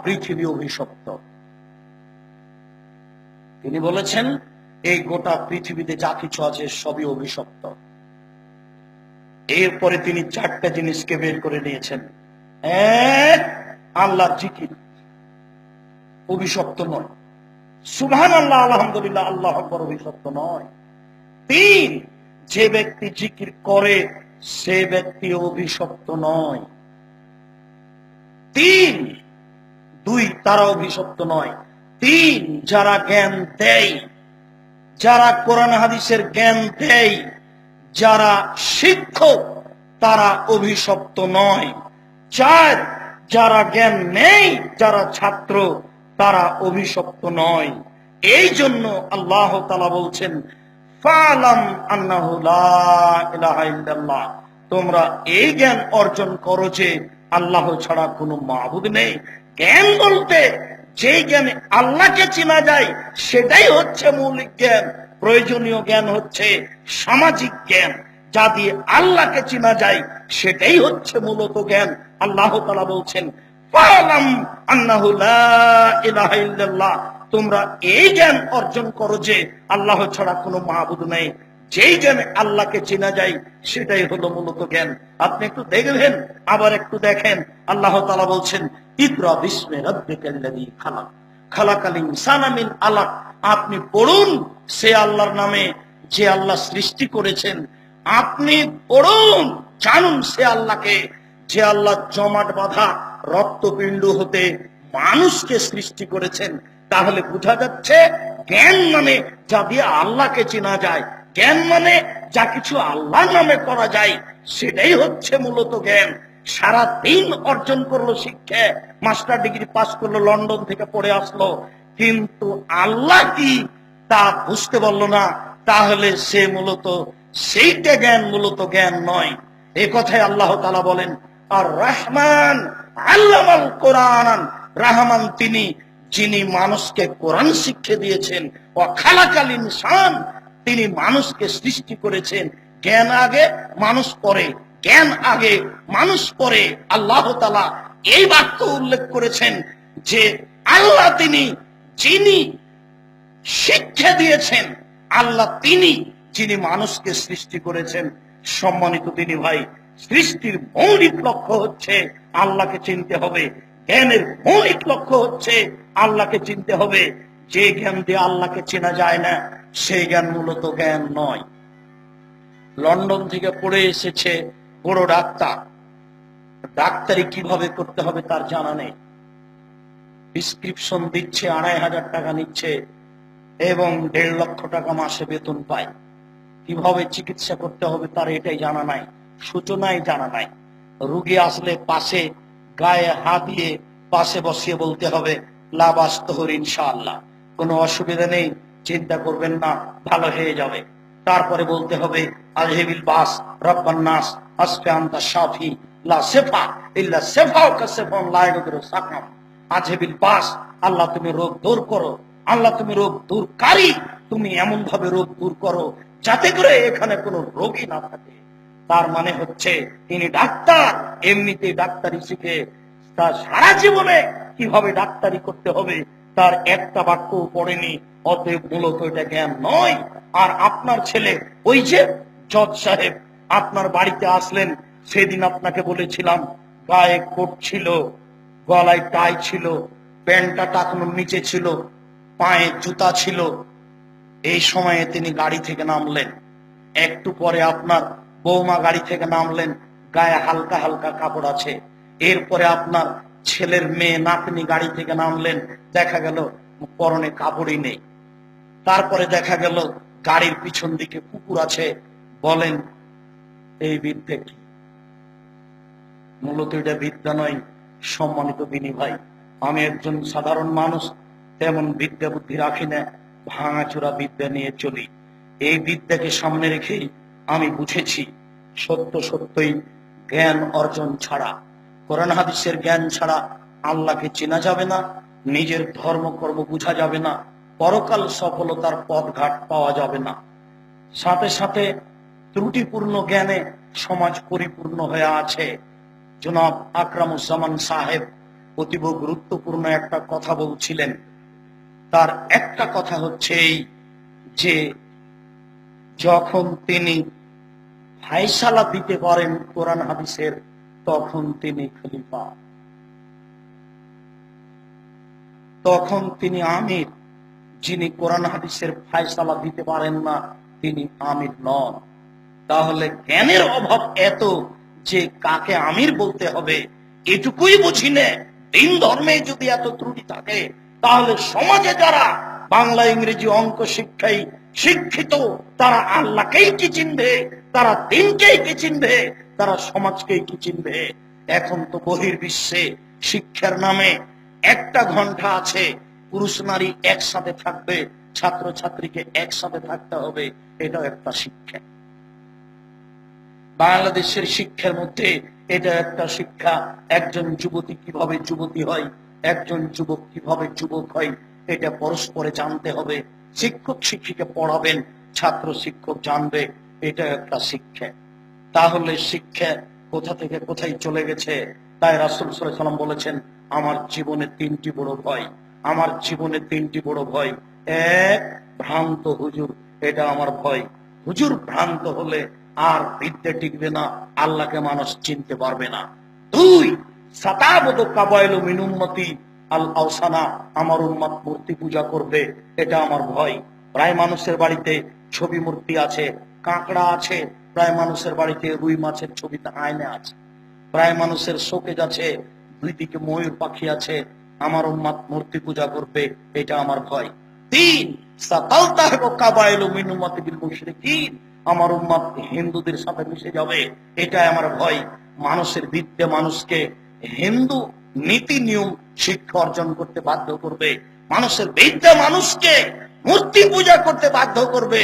পৃথিবী অভিশপ্ত। তিনি বলেছেন এই গোটা পৃথিবীতে যা কিছু আছে সবই অভিশপ্ত। এরপরে তিনি চারটা জিনিসকে বের করে নিয়েছেন। এক, আল্লাহর জিকির অভিশপ্ত নয়। সুবহানাল্লাহ, আলহামদুলিল্লাহ, আল্লাহু আকবার অভিশপ্ত নয়। তিন, যে ব্যক্তি জিকির করে সে ব্যক্তি অভিশপ্ত নয়। তিন, দুই, তারা অভিশপ্ত নয়। তিন, যারা জ্ঞান দেয়, যারা কোরআন হাদিসের জ্ঞান দেয়, যারা শিক্ষক, তারা অভিশপ্ত নয়। চার, যারা জ্ঞান নেই, যারা ছাত্র, তারা অভিশপ্ত নয়। এই জন্য আল্লাহ তাআলা বলছেন ফালাম আন্নাহু লা ইলাহা ইল্লাল্লাহ, তোমরা এই জ্ঞান অর্জন করো যে আল্লাহ ছাড়া কোনো মাবুদ নেই। জ্ঞান বলতে যে জ্ঞানে আল্লাহকে চেনা যায় সেটাই হচ্ছে মৌলিক জ্ঞান। প্রয়োজনীয় জ্ঞান হচ্ছে সামাজিক জ্ঞান, যা দিয়ে আল্লাহকে চেনা যায় সেটাই হচ্ছে মূলত জ্ঞান। আল্লাহ তাআলা বলছেন ফালাম আন্নাহু লা ইলাহা ইল্লাল্লাহ, তোমরা এই জ্ঞান অর্জন করো যে আল্লাহ ছাড়া কোনো মাবুদ নেই। যেই জ্ঞানে আল্লাহকে চেনা যায় সেটাই হলো মূলত জ্ঞান। আপনি একটু দেখবেন, আবার একটু দেখেন, আল্লাহ তাআলা বলছেন ইকরা বিসমি রাব্বিকাল্লাযী খালাক, খালাকাল ইনসানা মিন আলাক, আপনি পড়ুন সে আল্লাহর নামে যে আল্লাহ সৃষ্টি করেছেন। আপনি পড়ুন, জানুন সে আল্লাহকে যে আল্লাহ জমাট বাঁধা রক্তপিণ্ড হতে মানুষকে সৃষ্টি করেছেন। তাহলে বোঝা যাচ্ছে জ্ঞান মানে যা দিয়ে আল্লাহকে চেনা যায়, জ্ঞান মানে যা কিছু আল্লাহর নামে করা যায়, সেটাই হচ্ছে মূলত জ্ঞান। সারা দিন অর্জন করলো শিক্ষা, মাস্টার ডিগ্রি পাস করলো, লন্ডন থেকে পড়ে আসলো, কিন্তু আল্লাহ কি তা বুঝতে পারলো না, তাহলে সে মূলত সেইটা জ্ঞান, মূলত জ্ঞান নয়। এই কথাই আল্লাহ তাআলা বলেন আর রহমান আল্লামাল কোরআন, রহমান তিনি যিনি মানুষকে কোরআন শিক্ষা দিয়েছেন। ও খালাকাল ইনসান, তিনি মানুষকে সৃষ্টি করেছেন। জ্ঞান আগে, মানুষ পরে, জ্ঞান আগে, মানুষ পরে। আল্লাহ তাআলা এই বাক্য উল্লেখ করেছেন যে আল্লাহ তিনি যিনি শিক্ষা দিয়েছেন, আল্লাহ তিনি যিনি মানুষকে সৃষ্টি করেছেন। সম্মানিত তিনি ভাই, সৃষ্টির মৌলিক লক্ষ্য হচ্ছে আল্লাহকে চিনতে হবে। জ্ঞানের মৌলিক লক্ষ্য হচ্ছে আল্লাহকে চিনতে হবে। যে জ্ঞান দিয়ে আল্লাহকে চেনা যায় না সেই জ্ঞান মূলত জ্ঞান নয়। লন্ডন থেকে পড়ে এসেছে বড় ডাক্তার, ডাক্তারি কিভাবে করতে হবে তার জানা নেই। প্রেসক্রিপশন দিচ্ছে, ২৫০০ টাকা নিচ্ছে এবং ১.৫ লক্ষ টাকা মাসে বেতন পায়। কিভাবে চিকিৎসা করতে হবে তার এটাই জানা নাই, সূচনাই জানা নাই। রুগী আসলে পাশে গায়ে হাত দিয়ে পাশে বসিয়ে বলতে হবে লা বাস তোহর ইনশাআল্লাহ, কোনো অসুবিধা নেই, চিন্তা করবেন না, ভালো হয়ে যাবে। তারপরে বলতে হবে আজহিবিল বাস রব্বান নাস আসফি আনতা শাফি লা শিফা ইল্লা শিফাউকা শিফাউন লা ইয়াগুদিরু সাকাম। আজহিবিল বাস, আল্লাহ তুমি রোগ দূর করো, আল্লাহ তুমি রোগ দূরকারী, তুমি এমন ভাবে রোগ দূর করো যাতে করে এখানে কোনো রোগী না থাকে। তার মানে হচ্ছে তিনি ডাক্তার, এমনিতে ডাক্তারি শিখে তার সারা জীবনে কিভাবে ডাক্তারি করতে হবে তার একটা বাক্য পড়েনি। অতএব মূলত এটা জ্ঞান নয়। আর আপনার ছেলে, ওই যে জজ সাহেব আপনার বাড়িতে আসলেন, সেদিন আপনাকে বলেছিলাম গায়ে কোট ছিল, গলায় টাই ছিল, প্যান্টটা টাকনোর নিচে ছিল, পায়ে জুতা ছিল। এই সময়ে তিনি গাড়ি থেকে নামলেন। একটু পরে আপনার বৌমা গাড়ি থেকে নামলেন, গায়ে হালকা হালকা কাপড় আছে। এরপরে আপনার ছেলের মেয়ে নাতনি গাড়ি থেকে নামলেন, দেখা গেল পরনে কাপড়ই নেই। তারপরে দেখা গেল গাড়ির পিছন দিকে কুকুর আছে। বলেন এই বিদ্যা কি? মূলত এটা বিদ্যা নয়। সম্মানিত বিনি ভাই, আমি একজন সাধারণ মানুষ, তেমন বিদ্যা বুদ্ধি রাখি না, ভাঙাচোরা বিদ্যা নিয়ে চলি। এই বিদ্যাকে সামনে রেখেই আমি বুঝেছি সত্য সত্যই জ্ঞান অর্জন ছাড়া, কোরআন হাদিসের জ্ঞান ছাড়া আল্লাহকে চেনা যাবে না, নিজের ধর্মকর্ম বোঝা যাবে না, পরকাল সফলতার পথঘাট পাওয়া যাবে না। সাথে সাথে ত্রুটিপূর্ণ জ্ঞানে সমাজ পরিপূর্ণ হয়ে আছে। জনাব আকরামুজ্জামান সাহেব অতীব গুরুত্বপূর্ণ একটা কথা বলছিলেন। তার একটা কথা হচ্ছে এই যে যখন তিনি ফায়সালা দিতে পারেন কোরআন হাদিসের, তখন তিনি খলিফা, তখন তিনি আমির। যিনি কোরআন হাদিসের ফায়সালা দিতে পারেন না, তিনি আমির নন। তাহলে জ্ঞানের অভাব এত যে কাকে আমির বলতে হবে এটুকুই বুঝি না। দিন ধর্মে যদি এত ত্রুটি থাকে, তাহলে সমাজে যারা বাংলা ইংরেজি অঙ্ক শিক্ষায় শিক্ষিত, তারা আল্লাহকেই কি চিনবে, তারা দিনকেই কি চিনবে, তারা সমাজকেই কি চিনবে? এখন তো বহির্বিশ্বে শিক্ষার নামে একটা ঘন্টা আছে, পুরুষ নারী একসাথে থাকবে, ছাত্র ছাত্রীকে একসাথে থাকতে হবে, এটাও একটা শিক্ষা। বাংলাদেশের শিক্ষার মধ্যে এটা একটা শিক্ষা। একজন যুবতী কিভাবে যুবতী হয়, একজন যুবক কিভাবে যুবক হয়, এটা পরস্পরে জানতে হবে। শিক্ষক শিক্ষিকা পড়াবেন, ছাত্র শিক্ষক জানবে, এটা একটা শিক্ষা। তাহলে শিক্ষা কোথা থেকে কোথায় চলে গেছে? তাই রাসূল সাল্লাল্লাহু আলাইহি ওয়াসাল্লাম বলেছেন, আমার জীবনে তিনটি বড় ভয়, আমার জীবনে তিনটি বড় ভয়। এক, ভ্রান্ত হুজুর, এটা আমার ভয়। হুজুর ভ্রান্ত হলে আর বিদ্যা টিকবে না, আল্লাহকে মানুষ চিনতে পারবে না। দুই, সাতাবদ কাবাইলু মিন উম্মতি আল আওসানা, আমার উম্মত মূর্তি পূজা করবে, এটা আমার ভয়। প্রায় মানুষের বাড়িতে ছবি মূর্তি আছে, কাঁকড়া আছে, প্রায় মানুষের বাড়িতে রুই মাছের ছবিতে আয়না আছে, প্রায় মানুষের শোকেজ আছে, দুই দিকে ময়ূর পাখি আছে, আমার উম্মত মূর্তি পূজা করবে, এটা আমার ভয়। তিন, সাতালতাহু কাবাইলু মিন উম্মতি বিল মুশরিকিন, আমার উম্মত হিন্দুদের সাথে মিশে যাবে, এটাই আমার ভয়। মানুষের বিদ্যা মানুষকে হিন্দু নীতি নিয়ম শিক্ষা অর্জন করতে বাধ্য করবে, মানুষের বিদ্যা মানুষকে মূর্তি পূজা করতে বাধ্য করবে।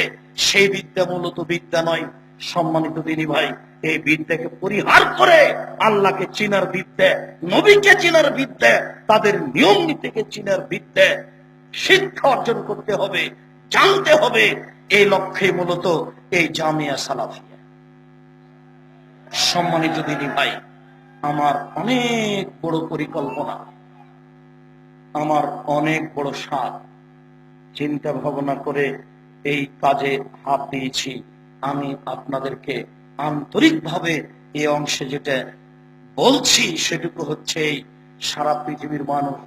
সেই বিদ্যা মূলত বিদ্যা নয়। সম্মানিত দিনী ভাই, এই বিদ্যাকে পরিহার করে আল্লাহকে চিনার বিদ্যা, নবীকে চিনার বিদ্যা, তাদের নিয়ম নীতিকে চিনার বিদ্যা শিক্ষা অর্জন করতে হবে, জানতে হবে। এই লক্ষ্যে মূলত এই জামিয়া সালাফিয়া। সম্মানিত দিনী ভাই, আমার অনেক বড় পরিকল্পনা, আমার অনেক বড় স্বাদ, চিন্তা ভাবনা করে এই কাজে হাত দিয়েছি। আমি আপনাদেরকে আন্তরিকভাবে এই অংশে যেটা বলছি সেটুকু হচ্ছে, সারা পৃথিবীর মানুষ,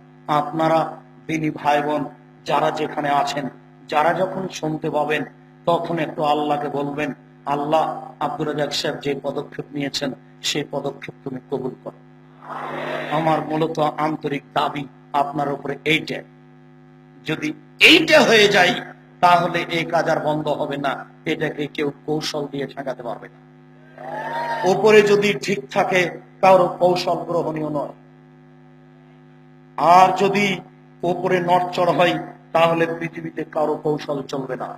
আপনারা দিনী ভাই বোন যারা যেখানে আছেন, যারা যখন শুনতে পাবেন, তখন একটু আল্লাহকে বলবেন, আল্লাহ আব্দুর রাজ্জাক সাহেব যে পদক্ষেপ নিয়েছেন সেই পদক্ষেপ তুমি কবুল করো। আমার মূলত আন্তরিক দাবি আপনার উপরে এইটা। যদি এইটা হয়ে যায়, তাহলে এই কাজ আর বন্ধ হবে না, এটাকে কেউ কৌশল দিয়ে ঠেকাতে পারবে না। উপরে যদি ঠিক থাকে, কারো কৌশল গ্রহণীয় নয়। আর যদি উপরে নড়চড় হয়, তাহলে পৃথিবীতে কারো কৌশল চলবে না।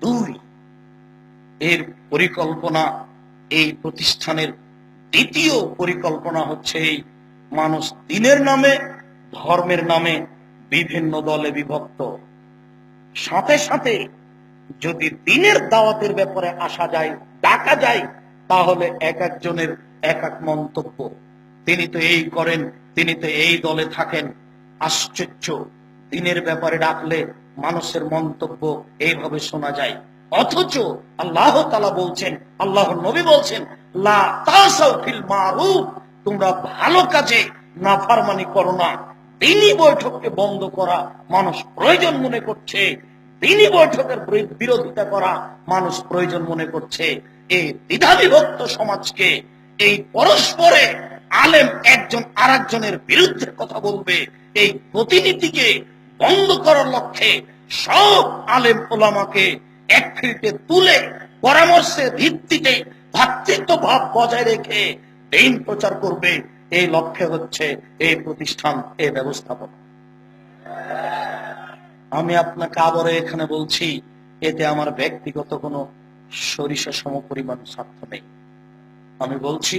দুই, এর পরিকল্পনা, এই প্রতিষ্ঠানের দ্বিতীয় পরিকল্পনা হচ্ছে এই, মানুষ দিনের নামে ধর্মের নামে বিভিন্ন দলে বিভক্ত। সাথে সাথে যদি দিনের দাওয়াতের ব্যাপারে আসা যায়, ডাকা যায়, তাহলে এক একজনের এক এক মন্তব্য। তিনি তো এই করেন, তিনি তো এই দলে থাকেন। আশ্চর্য, দিনের ব্যাপারে ডাকলে মানুষের মন্তব্য এইভাবে শোনা যায়। অথচ আল্লাহ তাআলা বলছেন, আল্লাহর নবী বলছেন, লা তাসাউ ফিল মারুফ, তোমরা ভালো কাজে নাফরমানি করো না। দিনী বৈঠককে বন্ধ করা মানুষ প্রয়োজন মনে করছে, দিনী বৈঠকের বিরোধিতা করা মানুষ প্রয়োজন মনে করছে। এই দ্বিধাবিভক্ত সমাজকে, এই পরস্পরে আলেম একজন আরেকজনের বিরুদ্ধে কথা বলবে, এই প্রতিনীতিকে বন্ধ করার লক্ষ্যে সব আলেম ওলামাকে এক ফিল্টে তুলে পরামর্শের ভিত্তিতে ভ্রাতৃত্ব ভাব বজায় রেখে দিন প্রচার করবে। এই লক্ষ্যে হচ্ছে এই প্রতিষ্ঠান, এই ব্যবস্থাপনা। আমি আপনাকে আবারও এখানে বলছি, এতে আমার ব্যক্তিগত কোনো সরিষা সমপরিমাণ স্বার্থ নেই। আমি বলছি,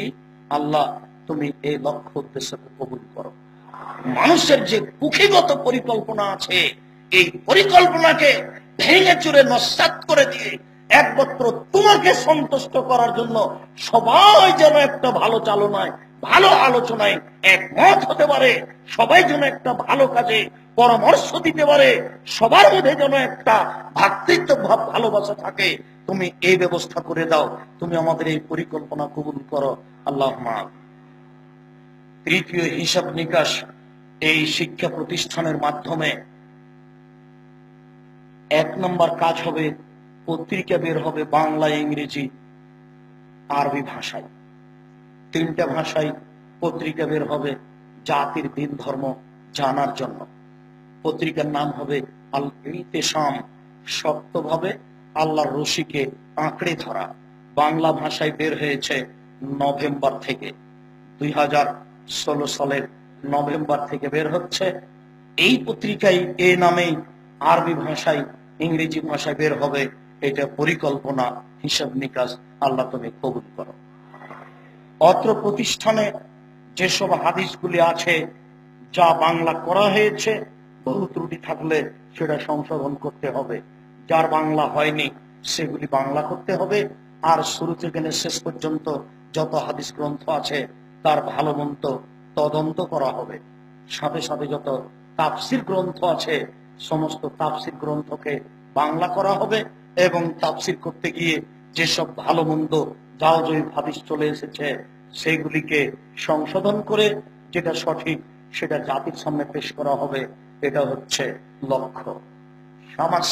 আল্লাহ তুমি এই লক্ষ্য উদ্দেশ্যকে কবুল করো। মানুষের যে কুক্ষিগত পরিকল্পনা আছে, এই পরিকল্পনাকে ভেঙে চুরে নস্যাৎ করে দিয়ে একমাত্র তোমাকে সন্তুষ্ট করার জন্য সবাই যেন একটা ভালো চালনায়, ভালো আলোচনায় একমত হতে পারে, সবাই যেন একটা ভালো কাজে পরামর্শ দিতে পারে, সবার মধ্যে যেন একটা ভ্রাতৃত্ব ভাব, ভালোবাসা থাকে। তুমি এই ব্যবস্থা করে দাও, তুমি আমাদের এই পরিকল্পনা কবুল করো আল্লাহুম্মা। তৃতীয় হিসাব নিকাশ, এই শিক্ষা প্রতিষ্ঠানের মাধ্যমে 1 নম্বর কাজ হবে, পত্রিকা বের হবে বাংলা, ইংরেজি, আরবি ভাষায়। 3টা ভাষায় পত্রিকা বের হবে জাতির দিন ধর্ম জানার জন্য। পত্রিকার নাম হবে আল ইতিসাম, শক্তভাবে আল্লাহর রশিকে আঁকড়ে ধরা। বাংলা ভাষায় বের হয়েছে নভেম্বর থেকে, 2016 সালের নভেম্বর থেকে বের হচ্ছে। এই পত্রিকায় এই নামেই আরবি ভাষায়, ইংরেজি ভাষায় বের হবে। এটা পরিকল্পনা, হিসাব নিকাশ, আল্লাহ তুমি কবুল করো। অত্র প্রতিষ্ঠানে যেসব হাদিসগুলি আছে, যা বাংলা করা হয়েছে, বহু ত্রুটি থাকলে সেটা সংশোধন করতে হবে। যার বাংলা হয়নি সেগুলি বাংলা করতে হবে। আর শুরু থেকে শেষ পর্যন্ত যত হাদিস গ্রন্থ আছে তার ভালো মন্দ তদন্ত করা হবে। সাথে সাথে যত তাফসির গ্রন্থ আছে, সমস্ত তাফসির গ্রন্থকে বাংলা করা হবে। এবং তাফসির করতে গিয়ে যেসব ভালো মন্দ জাওজয়ী হাদিস চলে এসেছে সেগুলিকে সংশোধন করে যেটা সঠিক সেটা জাতির সামনে পেশ করা হবে। এটা হচ্ছে লক্ষ্য।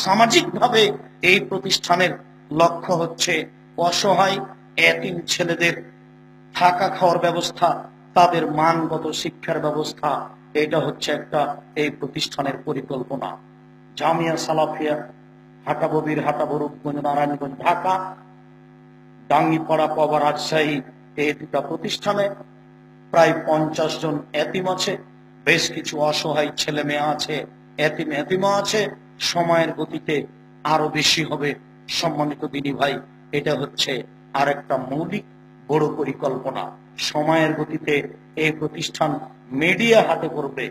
সামাজিকভাবে এই প্রতিষ্ঠানের লক্ষ্য হচ্ছে অসহায় এতিম ছেলেদের থাকা খাওয়ার ব্যবস্থা, তাদের মানগত শিক্ষার ব্যবস্থা। এটা হচ্ছে একটা এই প্রতিষ্ঠানের পরিকল্পনা। জামিয়া সালাফিয়া হাটাববির, হাটাবরূপগঞ্জ, নারায়ণগঞ্জ, ঢাকা, ডাঙ্গিপাড়া, পাবা, রাজশাহী, এই 2টা প্রতিষ্ঠানে প্রায় 50 জন এতিম আছে। বেশ কিছু অসহায় ছেলে মেয়ে আছে, এতিমা আছে। সময়ের গতিতে আরো বেশি হবে। সম্মানিত দিনী ভাই, এটা হচ্ছে আরেকটা মৌলিক বড় পরিকল্পনা। সময়ের গতিতে এই প্রতিষ্ঠান মিডিয়া হাতে করবে,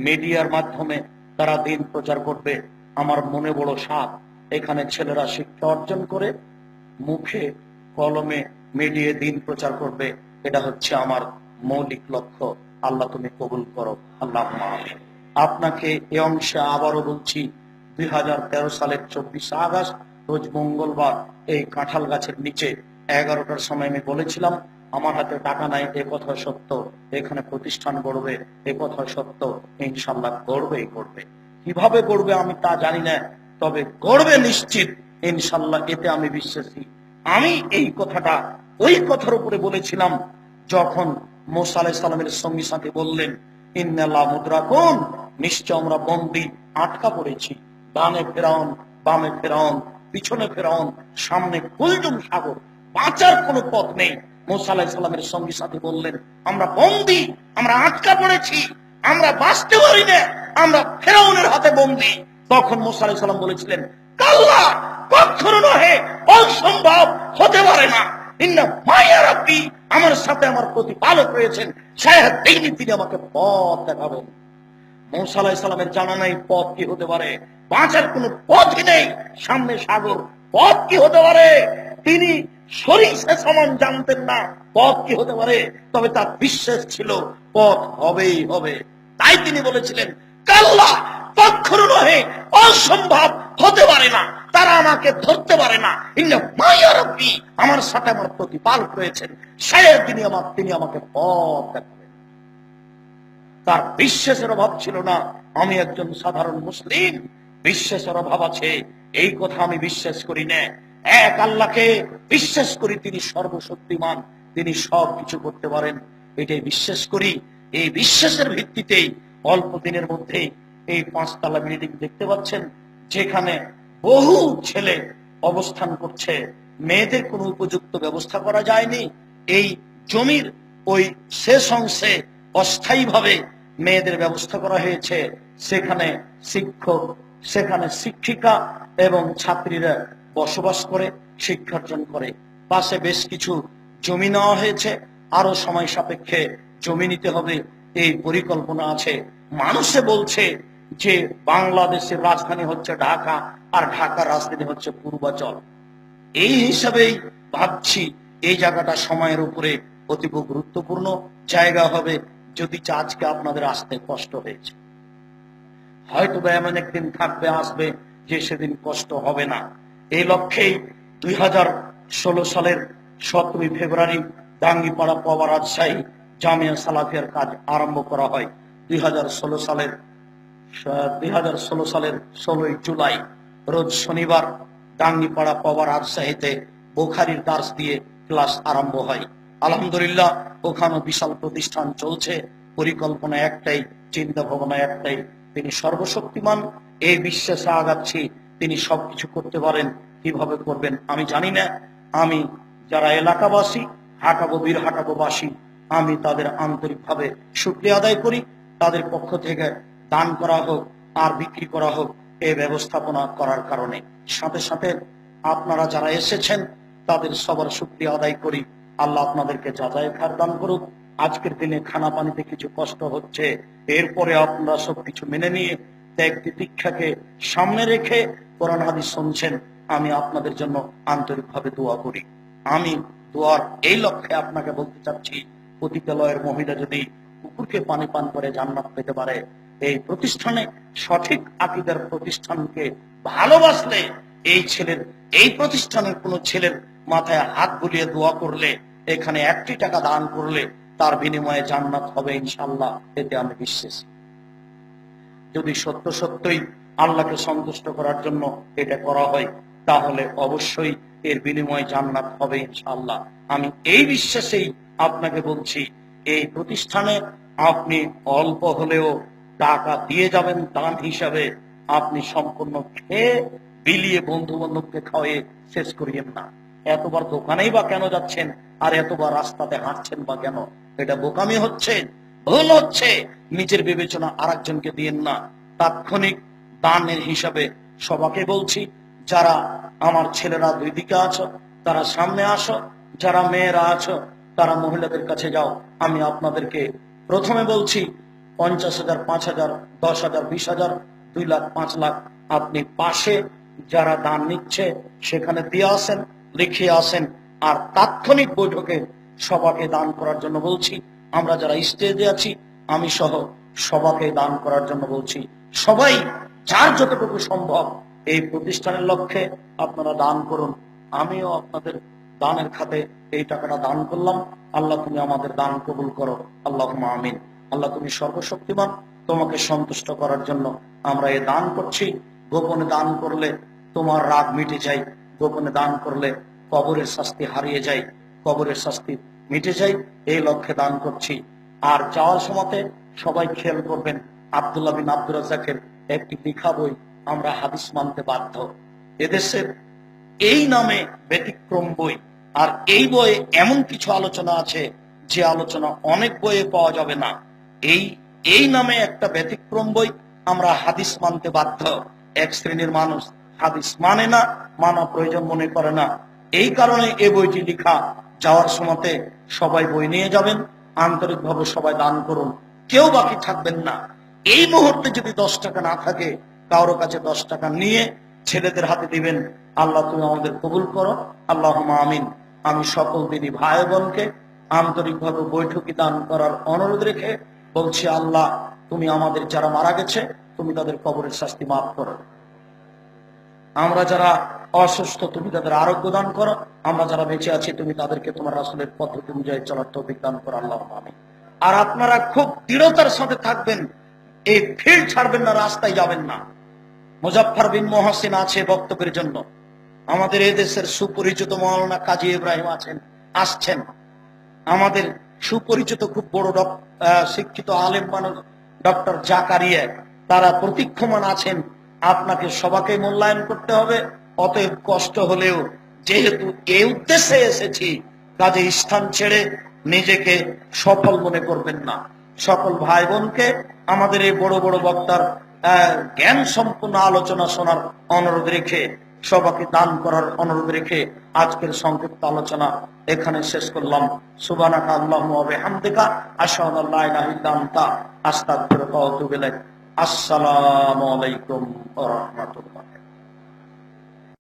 মিডিয়ার মাধ্যমে তারা দিন প্রচার করবে। আমার মনে বড় সাধ, এখানে ছেলেরা শিক্ষা অর্জন করে মুখে কলমে মিডিয়া দিন প্রচার করবে। এটা হচ্ছে আমার মৌলিক লক্ষ্য। আল্লাহ তুমি কবুল করো আল্লাহুম্মা আমিন। আপনাকে এই অংশে আবারও বলছি, 2013 সালের 24 আগস্ট রোজ মঙ্গলবার এই কাঁঠাল গাছের নিচে 11টার সময় আমি বলেছিলাম, আমার হাতে টাকা নাই এ কথা সত্য, এখানে প্রতিষ্ঠান গড়বে এ কথা সত্য, ইনশাল্লাহ গড়বেই গড়বে। কিভাবে গড়বে আমি তা জানি না, তবে গড়বে নিশ্চিত ইনশাল্লাহ, এতে আমি বিশ্বাসী। আমি এই কথাটা ওই কথার উপরে বলেছিলাম যখন মুসা আলাইহিস সালামের সঙ্গী সাথী বললেন, ইন্নাল্লাহ মুদরাকুন, নিশ্চয় আমরা বন্দী, আটকা পড়েছি। ডানে ফেরাউন, বামে ফেরাউন, পিছনে ফেরাউন, সামনে কুলজুম সাগর, বাঁচার কোনো পথ নেই। মুসা আলাইহিস সালামের সঙ্গী সাথী বললেন, আমরা বন্দী, আমরা আটকা পড়েছি, আমরা বাঁচতে পারি না, আমরা ফেরাউনের হাতে বন্দী। তখন মুসা আলাইহিস সালাম বলেছিলেন, কাল্লা, কখনো নহে, অসম্ভব, হতে পারে না। ইন্না মাইয়া রাব্বি, আমার সাথে আমার প্রতিপালক রয়েছেন, শায়দ তিনি আমাকে পথ দেখাবেন। মুসা আলাইহিস সালামের জানা নাই পথ কি হতে পারে, বাঁচার কোনো পথই নেই, সামনে সাগর, পথ কি হতে পারে। তিনি সরিষা সমান জানতেন না পথ কি হতে পারে, তবে তার বিশ্বাস ছিল পথ হবেই হবে। তাই তিনি বলেছিলেন, কাল্লা, কখনো নহে, অসম্ভব, হতে পারে না। তারা আমাকে ধরতে পারে না। ইন্না মাইয়া রাব্বি, আমার সাথে আমার প্রতিপালক রয়েছেন, শায়দ তিনি আমাকে পথ দেখাবেন। তার বিশ্বাসের অভাব ছিল না। আমি একজন সাধারণ মুসলিম, বিশ্বাসের অভাব আছে এই কথা আমি বিশ্বাস করি না। এক আল্লাহকে বিশ্বাস করি, তিনি সর্বশক্তিমান, তিনি সব কিছু করতে পারেন, এটাই বিশ্বাস করি। এই বিশ্বাসের ভিত্তিতেই অল্প দিনের মধ্যে এই 5 তলা বিল্ডিং দেখতে পাচ্ছেন, যেখানে বহু ছেলে অবস্থান করছে। মেয়েদের কোনো উপযুক্ত ব্যবস্থা করা যায়নি। এই জমির ওই শেষ অংশে অস্থায়ীভাবে মেয়েদের ব্যবস্থা করা হয়েছে। সেখানে শিক্ষক, সেখানে শিক্ষিকা এবং ছাত্রীরা বসবাস করে, শিক্ষার্জন করে। পাশে বেশ কিছু জমি নেওয়া হয়েছে, আরো সময় সাপেক্ষে জমি নিতে হবে এই পরিকল্পনা আছে। মানুষে বলছে যে বাংলাদেশের রাজধানী হচ্ছে ঢাকা, আর ঢাকার রাজধানী হচ্ছে পূর্বাচল। এই হিসাবেই ভাবছি এই জায়গাটা সময়ের উপরে অতীব গুরুত্বপূর্ণ জায়গা হবে। যদি আজকে আপনাদের আসতে কষ্ট হয়েছে, হয়তো এমন একদিন থাকবে, আসবে যে সেদিন কষ্ট হবে না। এই লক্ষ্যেই 2016 সালের 17 ফেব্রুয়ারি ডাঙ্গিপাড়া পবা রাজশাহী জামিয়া সালাফিয়ার কাজ আরম্ভ করা হয়। 2016 সালের 16 জুলাই রোজ শনিবার ডাঙ্গিপাড়া পবা রাজশাহীতে বুখারীর দার্স দিয়ে ক্লাস আরম্ভ হয়। আলহামদুলিল্লাহ, ওখানে বিশাল প্রতিষ্ঠান চলছে। পরিকল্পনা একটাই, চিন্তা ভাবনা একটাই, তিনি সর্বশক্তিমান। এই বিশ্বাসে আগাচ্ছি তিনি সবকিছু করতে পারেন। কিভাবে করবেন আমি জানি না। আমি যারা এলাকাবাসী, হাটাবো বীরহাটাবোবাসী, আমি তাদের আন্তরিকভাবে শুকরিয়া আদায় করি। তাদের পক্ষ থেকে দান করা হোক আর বিক্রি করা হোক, এই ব্যবস্থাপনা করার কারণে। সাথে সাথে আপনারা যারা এসেছেন তাদের সবার শুকরিয়া আদায় করি। আল্লাহ আপনাদেরকে যাচাই খার দান করুক। আজকের দিনে খানা পানিতে কিছু কষ্ট হচ্ছে, এরপরে আপনারা সবকিছু মেনে নিয়ে ত্যাগ তিতিক্ষাকে সামনে রেখে কোরআন হাদিস শুনছেন। আমি আপনাদের জন্য আন্তরিকভাবে দোয়া করি। আমি দোয়ার এই লক্ষ্যে আপনাকে বলতে চাচ্ছি, পতিতালয়ের মহিলা যদি কুকুরকে পানি পান করে জান্নাত পেতে পারে, এই প্রতিষ্ঠানে সঠিক আকীদার প্রতিষ্ঠানকে ভালোবাসলে, এই প্রতিষ্ঠানের কোন ছেলের মাথায় হাত বুলিয়ে দোয়া করলে, এখানে 1টি টাকা দান করলে তার বিনিময়ে জান্নাত হবে ইনশাআল্লাহ, এতে আমি বিশ্বাসী। যদি সত্য সত্যই আল্লাহকে সন্তুষ্ট করার জন্য এটা করা হয়, তাহলে অবশ্যই এর বিনিময়ে জান্নাত হবে ইনশাআল্লাহ। আমি এই বিশ্বাসেই আপনাকে বলছি, এই প্রতিষ্ঠানে আপনি অল্প হলেও টাকা দিয়ে যাবেন দান হিসাবে। আপনি সম্পূর্ণ খেয়ে বিলিয়ে বন্ধু বান্ধবকে খাওয়ায়ে শেষ করিয়েন না। এতবার দোকানেই বা কেন যাচ্ছেন, আর এতবার রাস্তাতে হাঁটছেন বা কেন? এটা বোকামি হচ্ছে, ভুল হচ্ছে। নিজের বিবেচনা আরেকজনকে দিয়েন না। তাৎক্ষণিক দানের হিসাবে সবাকে বলছি, যারা আমার ছেলেরা 2 দিকে আছো তারা সামনে আসো, যারা মেয়েরা আছো তারা মহিলাদের কাছে যাও। আমি আপনাদেরকে প্রথমে বলছি 50,000, 5,000, 10,000, 20,000, 2 লাখ, 5 লাখ আপনি পাশে যারা দান নিচ্ছে সেখানে দিয়ে আসেন, লিখিয়ে আসেন। আর তাৎক্ষণিক বৈঠকে সবাকে দান করার জন্য বলছি। আমরা যারা স্টেজে আছি, আমি সহ সবাকে দান করার জন্য বলছি। সবাই যার যতটুকু সম্ভব এই প্রতিষ্ঠানের লক্ষ্যে আপনারা দান করুন। আমিও আপনাদের দানের খাতে এই টাকাটা দান করলাম। আল্লাহ তুমি আমাদের দান কবুল করো, আল্লাহুম্মা আমিন। আল্লাহ তুমি সর্বশক্তিমান, তোমাকে সন্তুষ্ট করার জন্য আমরা এই দান করছি। গোপনে দান করলে তোমার রাগ মিটে যায়, গোপনে দান করলে কবরের শাস্তি হারিয়ে যায়, কবরের শাস্তি মিটে যায়, এই লক্ষ্যে দান করছি। আর যাওয়ার সময়তে সবাই খেয়াল করবেন, আব্দুল্লাহ বিন আব্দুর রাজ্জাকের একটি লেখা বই আমরা হাদিস মানতে বাধ্য। এদেশের এই নামে ব্যতিক্রম বই, আর এই বইয়ে এমন কিছু আলোচনা আছে যে আলোচনা অনেক বইয়ে পাওয়া যাবে না। এই নামে একটা ব্যতিক্রম বই, আমরা হাদিস মানতে বাধ্য। এক শ্রেণীর মানুষ হাদিস মানে না, মানা প্রয়োজন মনে করে না। এই কারণে এই বইটি লেখা। যাওয়ার সময়তে সবাই বই নিয়ে যাবেন, আন্তরিকভাবে সবাই দান করুন, কেউ বাকি থাকবেন না। এই মুহূর্তে যদি 10 টাকা না থাকে, কারো কাছে 10 টাকা নিয়ে ছেলেদের হাতে দিবেন। আল্লাহ তুমি আমাদের কবুল করো, আল্লাহুম্মা আমিন। আমি সকল দিনী ভাই বোনকে আন্তরিকভাবে বৈঠকি দান করার অনুরোধ রেখে বলছি, আল্লাহ তুমি আমাদের যারা মারা গেছে তুমি তাদের কবরের শাস্তি মাফ করো। আমরা যারা অসুস্থ তুমি তাদের আরোগ্য দান করো, আমরা যারা বেঁচে আছি তুমি তাদেরকে তোমার রাসূলের পদ্ধতি অনুযায়ী চলার তৌফিক দান করো, আল্লাহুম্মা আমিন। আর আপনারা খুব দৃঢ়তার সাথে থাকবেন, এই ফিল্ড ছাড়বেন না, রাস্তায় যাবেন না। মুজাফফর বিন মুহসিন আছে বক্তব্যের জন্য, আমাদের এই দেশের সুপরিচিত মাওলানা কাজী ইব্রাহিম আসছেন, আমাদের সুপরিচিত খুব বড় শিক্ষিত আলেম মানুষ ডক্টর জাকারিয়া, তারা প্রতীক্ষমান আছেন। আপনাকে সবাকে মূল্যায়ন করতে হবে। অতএব কষ্ট হলেও যেহেতু এই উদ্দেশ্যে এসেছি, কাজে স্থান ছেড়ে নিজেকে সফল মনে করবেন না। সকল ভাই বোনকে আমাদের এই বড় বড় বক্তার জ্ঞান সম্পূর্ণ আলোচনা শোনার অনুরোধ রেখে, সবাইকে দান করার অনুরোধ রেখে আজকের সংক্ষিপ্ত আলোচনা এখানে শেষ করলাম। সুবহানাকা আল্লাহুম্মা ওয়া বিহামদিকা আশহাদু আল্লা ইলাহা ইল্লা আনতা আস্তাগফিরুকা ওয়া আতুবু ইলাইক। আসসালামু আলাইকুম ওয়া রাহমাতুল্লাহ।